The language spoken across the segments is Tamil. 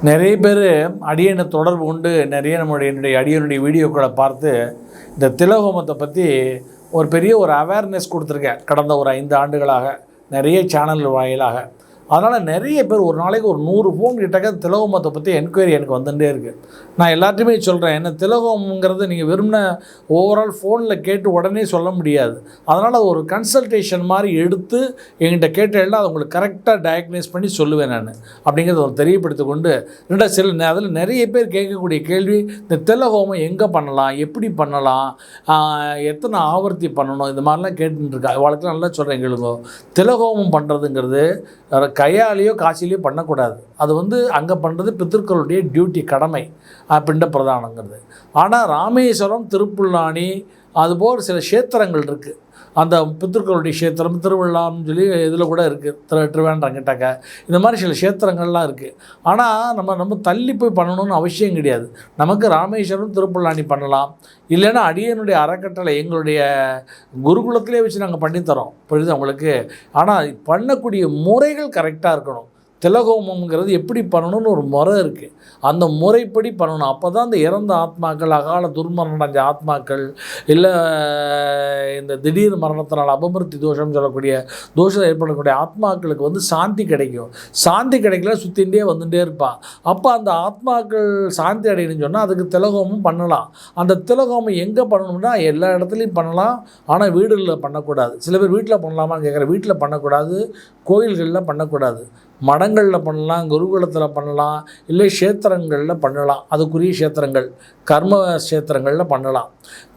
நிறைய பேர் அடியனை தொடர்பு கொண்டு நிறைய என்னுடைய அடியனுடைய வீடியோக்களை பார்த்து இந்த திலஹோமத்தை பற்றி ஒரு அவேர்னஸ் கொடுத்துருக்கேன் கடந்த ஒரு 5 ஆண்டுகளாக நிறைய சேனல் வாயிலாக. அதனால் நிறைய பேர் ஒரு நாளைக்கு ஒரு 100 ஃபோன் கிட்டக்க திலஹோமத்தை பற்றி என்கொயரி எனக்கு வந்துகிட்டே இருக்குது. நான் எல்லாத்தையுமே சொல்கிறேன், என்ன திலஹோமங்கிறது நீங்கள் விரும்பின ஓவரால் ஃபோனில் கேட்டு உடனே சொல்ல முடியாது. அதனால் அது ஒரு கன்சல்டேஷன் மாதிரி எடுத்து என்கிட்ட கேட்டேன்னா அது உங்களுக்கு கரெக்டாக டயக்னைஸ் பண்ணி சொல்லுவேன் நான் அப்படிங்கிறத ஒரு தெரியப்படுத்தி கொண்டு அதில் நிறைய பேர் கேட்கக்கூடிய கேள்வி, இந்த திலஹோமம் எங்கே பண்ணலாம், எப்படி பண்ணலாம், எத்தனை ஆவர்த்தி பண்ணணும், இந்த மாதிரிலாம் கேட்டுருக்கா. அவளுக்குலாம் நல்லா சொல்கிறேன் கேளுங்க. திலஹோமம் பண்ணுறதுங்கிறது கையாலேயோ காசிலேயோ பண்ணக்கூடாது. அது அங்கே பண்ணுறது பித்திருக்களுடைய டியூட்டி, கடமை, பிண்ட பிரதானங்கிறது. ஆனால் ராமேஸ்வரம், திருப்புல்லானி அதுபோல் சில க்ஷேத்திரங்கள் இருக்குது. அந்த பித்திருக்களுடைய க்ஷேத்திரம் திருவிழான்னு சொல்லி இதில் கூட இருக்குது, திருவேண்டங்கிட்டாக்க இந்த மாதிரி சில க்ஷேத்திரங்கள்லாம் இருக்குது. ஆனால் நம்ம தள்ளி போய் பண்ணணும்னு அவசியம் கிடையாது. நமக்கு ராமேஸ்வரம், திருப்புல்லானி பண்ணலாம். இல்லைன்னா அடியனுடைய அறக்கட்டளை எங்களுடைய குருகுலத்திலே வச்சு நாங்கள் பண்ணித்தரோம், புரியுது உங்களுக்கு. ஆனால் பண்ணக்கூடிய முறைகள் கரெக்டாக இருக்கணும். திலஹோமம்ங்கிறது எப்படி பண்ணணும்னு ஒரு முறை இருக்குது. அந்த முறைப்படி பண்ணணும். அப்போ தான் இந்த இறந்த ஆத்மாக்கள், அகால துர்மரணம் அடைஞ்ச ஆத்மாக்கள், இல்லை இந்த திடீர் மரணத்தினால் அபமிருத்தி தோஷம் சொல்லக்கூடிய தோஷம் ஏற்படக்கூடிய ஆத்மாக்களுக்கு சாந்தி கிடைக்கும். சாந்தி கிடைக்கல சுற்றிகிட்டே வந்துகிட்டே இருப்பான். அப்போ அந்த ஆத்மாக்கள் சாந்தி அடையணும்னு சொன்னால் அதுக்கு திலஹோமம் பண்ணலாம். அந்த திலஹோமம் எங்கே பண்ணணும்னா எல்லா இடத்துலையும் பண்ணலாம். ஆனால் வீடுகளில் பண்ணக்கூடாது. சில பேர் வீட்டில் பண்ணலாமான்னு கேட்குற, வீட்டில் பண்ணக்கூடாது, கோயில்களில் பண்ணக்கூடாது, மடங்களில் பண்ணலாம், குருகுலத்தில் பண்ணலாம், இல்லை க்ஷேத்திரங்களில் பண்ணலாம். அதுக்குரிய க்ஷேத்திரங்கள், கர்ம க்ஷேத்திரங்களில் பண்ணலாம்.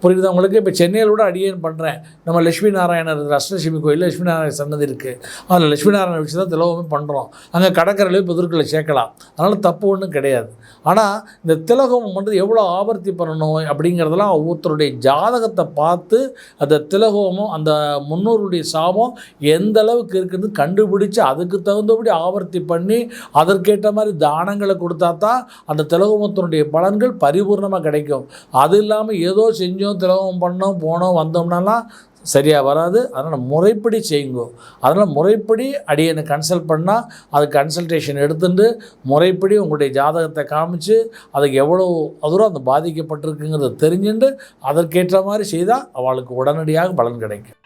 புரியுது உங்களுக்கு. இப்போ சென்னையில் கூட அடியேன் பண்ணுறேன். நம்ம லட்சுமி நாராயணர் அஷ்டலட்சுமி கோயிலில் லட்சுமி நாராயண சன்னதி இருக்குது. அதில் லட்சுமி நாராயண வச்சு தான் திலஹோமம் பண்ணுறோம். அங்கே கடற்கரையிலே பிதிர்களை சேர்க்கலாம். அதனால் தப்பு ஒன்றும் கிடையாது. ஆனால் இந்த திலஹோமம் பண்ணுறது எவ்வளோ ஆவர்த்தி பண்ணணும் அப்படிங்கிறதெல்லாம் ஒவ்வொருத்தருடைய ஜாதகத்தை பார்த்து அந்த திலஹோமம், அந்த முன்னோருடைய சாபம் எந்த அளவுக்கு இருக்குன்னு கண்டுபிடிச்சி அதுக்கு தகுந்தபடி ஆவர்த்தி பண்ணி அதற்கேற்ற மாதிரி தானங்களை கொடுத்தா தான் அந்த திலஹோமத்தினுடைய பலன்கள் பரிபூர்ணமாக கிடைக்கும். அது இல்லாமல் ஏதோ செஞ்சோம், திலஹோமம் பண்ணோம், போனோம், வந்தோம்னாலாம் சரியாக வராது. அதனால் முறைப்படி செய்யுங்க. அதனால் முறைப்படி அடியனை கன்சல்ட் பண்ணால் அது கன்சல்டேஷன் எடுத்துட்டு முறைப்படி உங்களுடைய ஜாதகத்தை காமிச்சு அதுக்கு எவ்வளோ தூரம் அந்த பாதிக்கப்பட்டிருக்குங்கிறத தெரிஞ்சுட்டு அதற்கேற்ற மாதிரி செய்தால் அவளுக்கு உடனடியாக பலன் கிடைக்கும்.